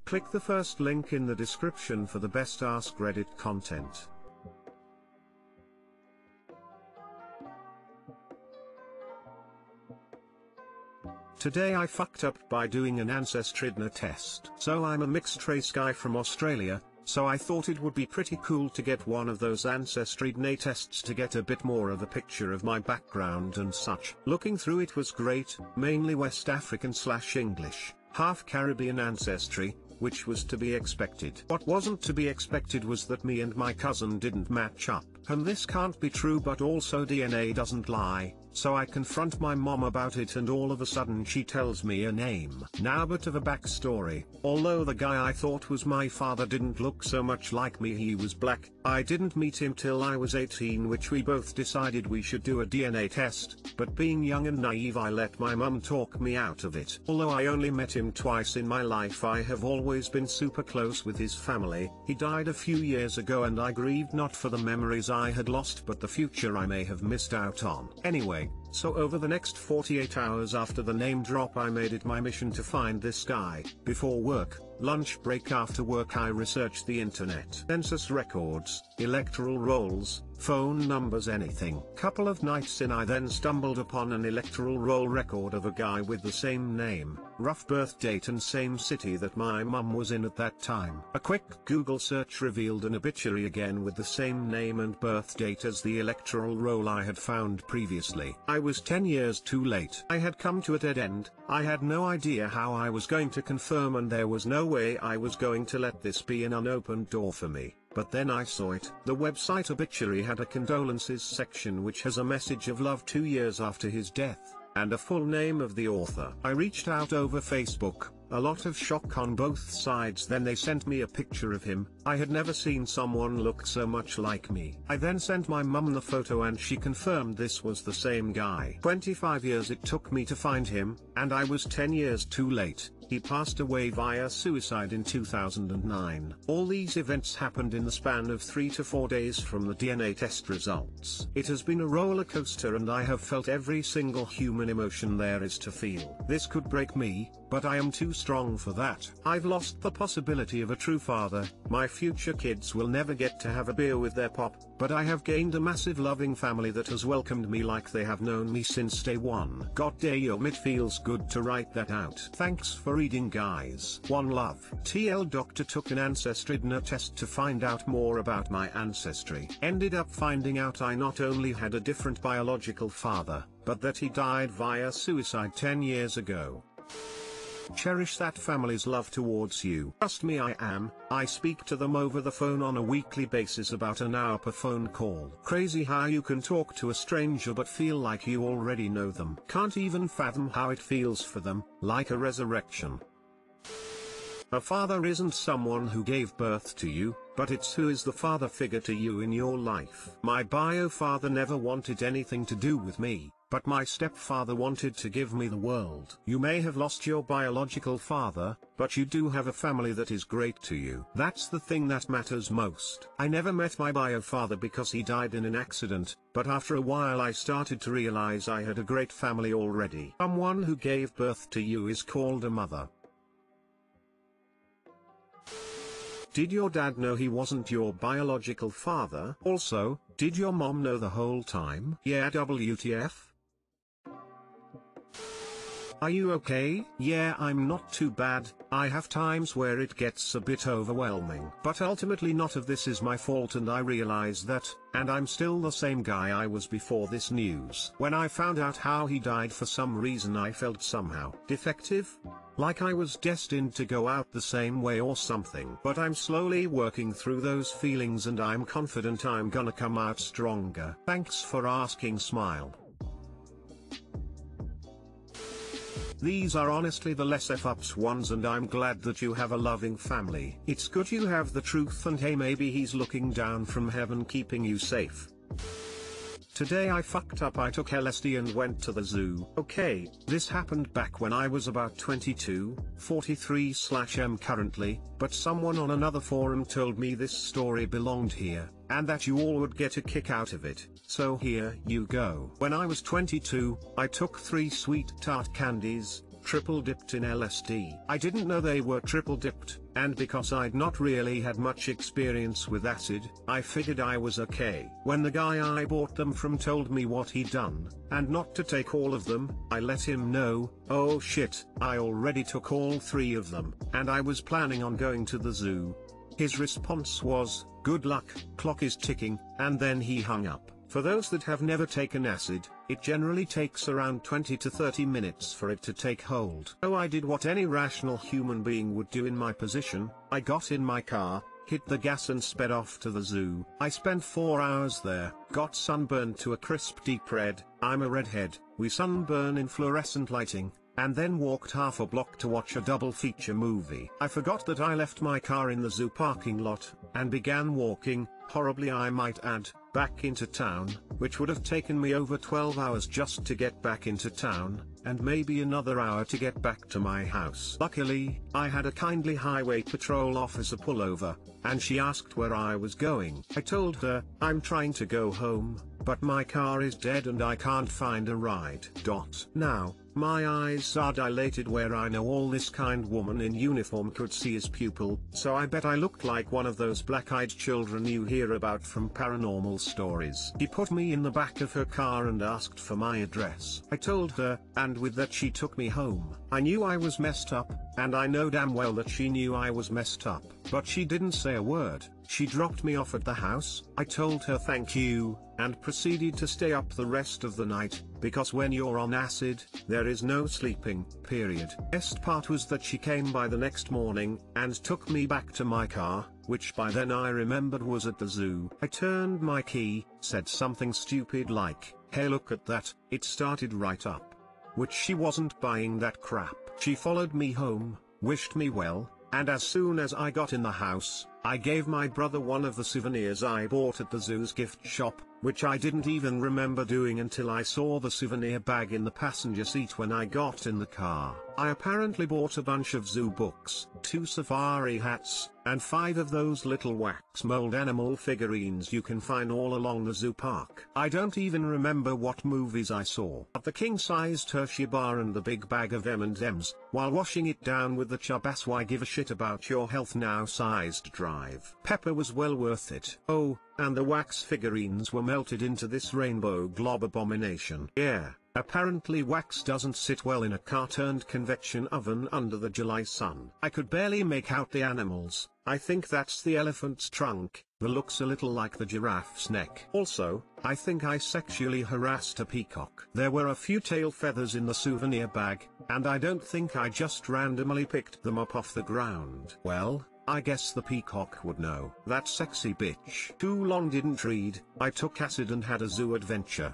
Click the first link in the description for the best Askreddit content. Today I fucked up by doing an Askreddit test. So I'm a mixed race guy from Australia, so I thought it would be pretty cool to get one of those Askreddit tests to get a bit more of a picture of my background and such. Looking through it was great, mainly West African/English, half Caribbean ancestry, which was to be expected. What wasn't to be expected was that me and my cousin didn't match up. And this can't be true, but also DNA doesn't lie, so I confront my mom about it and all of a sudden she tells me a name. Now a bit of a backstory. Although the guy I thought was my father didn't look so much like me, he was black. I didn't meet him till I was 18, which we both decided we should do a DNA test, but being young and naive I let my mum talk me out of it. Although I only met him twice in my life, I have always been super close with his family. He died a few years ago and I grieved not for the memories I had lost but the future I may have missed out on. Anyway, so over the next 48 hours after the name drop I made it my mission to find this guy. Before work, lunch break, after work I researched the internet. Census records, electoral rolls, phone numbers, anything. Couple of nights in I then stumbled upon an electoral roll record of a guy with the same name, rough birth date and same city that my mum was in at that time. A quick Google search revealed an obituary again with the same name and birth date as the electoral roll I had found previously. I was 10 years too late. I had come to a dead end. I had no idea how I was going to confirm, and there was no way I was going to let this be an unopened door for me. But then I saw it. The website obituary had a condolences section which has a message of love 2 years after his death, and a full name of the author. I reached out over Facebook, a lot of shock on both sides. Then they sent me a picture of him. I had never seen someone look so much like me. I then sent my mum the photo and she confirmed this was the same guy. 25 years it took me to find him, and I was 10 years too late. He passed away via suicide in 2009. All these events happened in the span of 3 to 4 days from the DNA test results. It has been a roller coaster and I have felt every single human emotion there is to feel. This could break me, but I am too strong for that. I've lost the possibility of a true father. My future kids will never get to have a beer with their pop, but I have gained a massive loving family that has welcomed me like they have known me since day one. God damn, it feels good to write that out. Thanks for reading, guys. One love. TL Doctor took an Askreddit test to find out more about my ancestry. Ended up finding out I not only had a different biological father, but that he died via suicide 10 years ago. Cherish that family's love towards you. Trust me, I speak to them over the phone on a weekly basis, about an hour per phone call. Crazy how you can talk to a stranger but feel like you already know them. Can't even fathom how it feels for them, like a resurrection. A father isn't someone who gave birth to you, but it's who is the father figure to you in your life. My bio father never wanted anything to do with me, but my stepfather wanted to give me the world. You may have lost your biological father, but you do have a family that is great to you. That's the thing that matters most. I never met my bio father because he died in an accident, but after a while I started to realize I had a great family already. Someone who gave birth to you is called a mother. Did your dad know he wasn't your biological father? Also, did your mom know the whole time? Yeah, WTF? Are you okay? Yeah, I'm not too bad. I have times where it gets a bit overwhelming. But ultimately not of this is my fault and I realize that, and I'm still the same guy I was before this news. When I found out how he died, for some reason I felt somehow defective. Like I was destined to go out the same way or something. But I'm slowly working through those feelings and I'm confident I'm gonna come out stronger. Thanks for asking, smile. These are honestly the less f-ups ones and I'm glad that you have a loving family. It's good you have the truth and hey, maybe he's looking down from heaven keeping you safe. Today I fucked up. I took LSD and went to the zoo. Okay, this happened back when I was about 22, 43/m currently, but someone on another forum told me this story belonged here, and that you all would get a kick out of it, so here you go. When I was 22, I took 3 sweet tart candies, triple dipped in LSD. I didn't know they were triple dipped, and because I'd not really had much experience with acid, I figured I was okay. When the guy I bought them from told me what he'd done, and not to take all of them, I let him know, oh shit, I already took all 3 of them, and I was planning on going to the zoo. His response was, good luck, clock is ticking, and then he hung up. For those that have never taken acid, it generally takes around 20 to 30 minutes for it to take hold. So I did what any rational human being would do in my position. I got in my car, hit the gas and sped off to the zoo. I spent 4 hours there, got sunburned to a crisp deep red. I'm a redhead, we sunburn in fluorescent lighting, and then walked half a block to watch a double feature movie. I forgot that I left my car in the zoo parking lot, and began walking, horribly I might add, back into town, which would have taken me over 12 hours just to get back into town, and maybe another hour to get back to my house. Luckily, I had a kindly highway patrol officer pull over, and she asked where I was going. I told her, I'm trying to go home, but my car is dead and I can't find a ride. Now, my eyes are dilated where I know all this kind woman in uniform could see his pupil, so I bet I looked like one of those black-eyed children you hear about from paranormal stories. She put me in the back of her car and asked for my address. I told her, and with that she took me home. I knew I was messed up, and I know damn well that she knew I was messed up, but she didn't say a word. She dropped me off at the house, I told her thank you, and proceeded to stay up the rest of the night, because when you're on acid, there is no sleeping, period. Best part was that she came by the next morning, and took me back to my car, which by then I remembered was at the zoo. I turned my key, said something stupid like, hey look at that, it started right up. Which she wasn't buying that crap. She followed me home, wished me well, and as soon as I got in the house, I gave my brother one of the souvenirs I bought at the zoo's gift shop, which I didn't even remember doing until I saw the souvenir bag in the passenger seat when I got in the car. I apparently bought a bunch of zoo books, 2 safari hats, and 5 of those little wax mold animal figurines you can find all along the zoo park. I don't even remember what movies I saw. But the king-sized Hershey bar and the big bag of M&Ms, while washing it down with the Chubas why give a shit about your health now sized drive. Pepper was well worth it. Oh, and the wax figurines were melted into this rainbow glob abomination. Yeah, apparently wax doesn't sit well in a car-turned convection oven under the July sun. I could barely make out the animals. I think that's the elephant's trunk, that looks a little like the giraffe's neck. Also, I think I sexually harassed a peacock. There were a few tail feathers in the souvenir bag, and I don't think I just randomly picked them up off the ground. Well, I guess the peacock would know. That sexy bitch. Too long didn't read, I took acid and had a zoo adventure.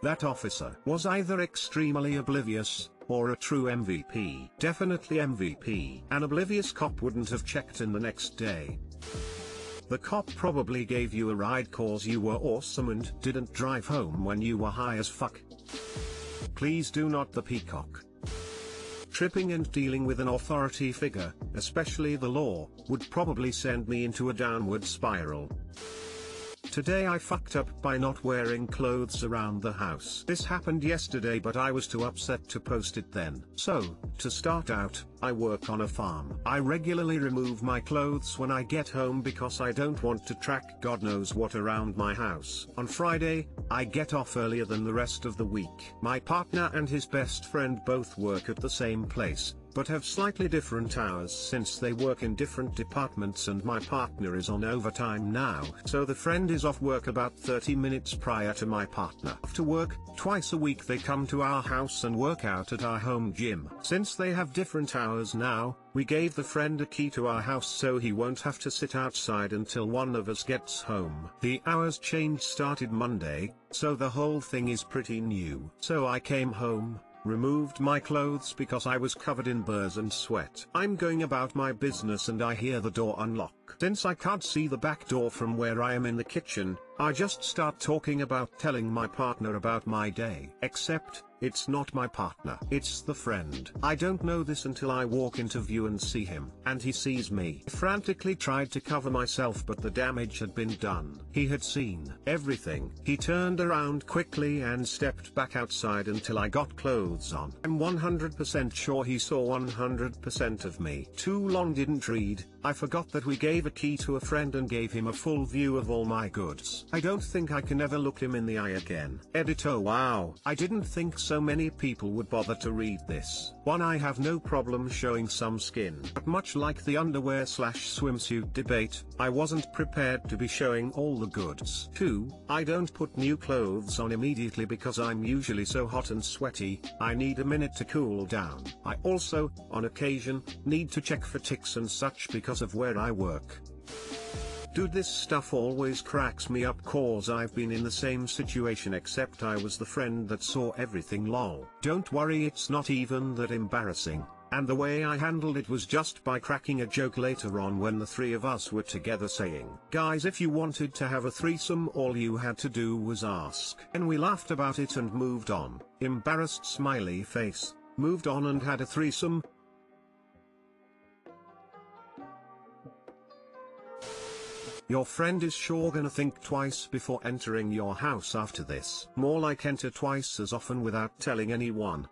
That officer was either extremely oblivious, or a true MVP. Definitely MVP. An oblivious cop wouldn't have checked in the next day. The cop probably gave you a ride cause you were awesome and didn't drive home when you were high as fuck. Please do not the peacock. Tripping and dealing with an authority figure, especially the law, would probably send me into a downward spiral. Today I fucked up by not wearing clothes around the house. This happened yesterday but I was too upset to post it then. So, to start out, I work on a farm. I regularly remove my clothes when I get home because I don't want to track God knows what around my house. On Friday, I get off earlier than the rest of the week. My partner and his best friend both work at the same place, but have slightly different hours since they work in different departments and my partner is on overtime now. So the friend is off work about 30 minutes prior to my partner. After work, twice a week they come to our house and work out at our home gym. Since they have different hours now, we gave the friend a key to our house so he won't have to sit outside until one of us gets home. The hours change started Monday, so the whole thing is pretty new. So I came home, removed my clothes because I was covered in burrs and sweat. I'm going about my business and I hear the door unlock. Since I can't see the back door from where I am in the kitchen, I just start talking about telling my partner about my day. Except, it's not my partner. It's the friend. I don't know this until I walk into view and see him. And he sees me. I frantically tried to cover myself, but the damage had been done. He had seen everything. He turned around quickly and stepped back outside until I got clothes on. I'm 100% sure he saw 100% of me. Too long didn't read. I forgot that we gave a key to a friend and gave him a full view of all my goods. I don't think I can ever look him in the eye again. Editor, wow. I didn't think so many people would bother to read this. 1. I have no problem showing some skin. But much like the underwear/swimsuit debate, I wasn't prepared to be showing all the goods. 2. I don't put new clothes on immediately because I'm usually so hot and sweaty, I need a minute to cool down. I also, on occasion, need to check for ticks and such because of where I work. Dude, this stuff always cracks me up cause I've been in the same situation, except I was the friend that saw everything. Lol. Don't worry, it's not even that embarrassing, and the way I handled it was just by cracking a joke later on when the three of us were together saying, guys, if you wanted to have a threesome all you had to do was ask. And we laughed about it and moved on. Embarrassed smiley face. Moved on and had a threesome. Your friend is sure gonna think twice before entering your house after this. More like enter twice as often without telling anyone.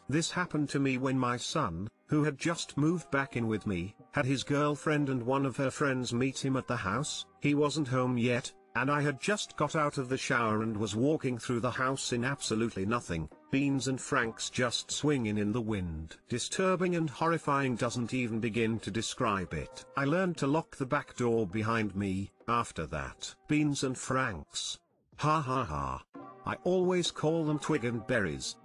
This happened to me when my son, who had just moved back in with me, had his girlfriend and one of her friends meet him at the house. He wasn't home yet, and I had just got out of the shower and was walking through the house in absolutely nothing. Beans and Franks just swinging in the wind. Disturbing and horrifying doesn't even begin to describe it. I learned to lock the back door behind me, after that. Beans and Franks. Ha ha ha. I always call them twig and berries.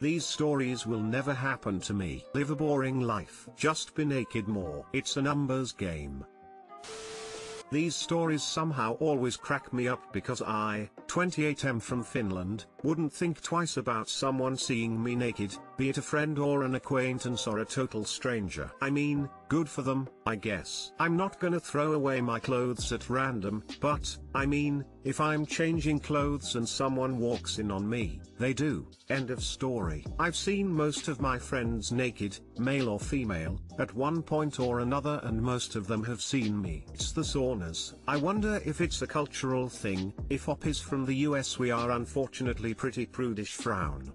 These stories will never happen to me. Live a boring life. Just be naked more. It's a numbers game. These stories somehow always crack me up because I, 28M from Finland, wouldn't think twice about someone seeing me naked, be it a friend or an acquaintance or a total stranger. I mean, good for them, I guess. I'm not gonna throw away my clothes at random, but, I mean, if I'm changing clothes and someone walks in on me, they do. End of story. I've seen most of my friends naked, male or female, at one point or another, and most of them have seen me. It's the saunas. I wonder if it's a cultural thing. If op is from the US, we are unfortunately pretty prudish. Frown.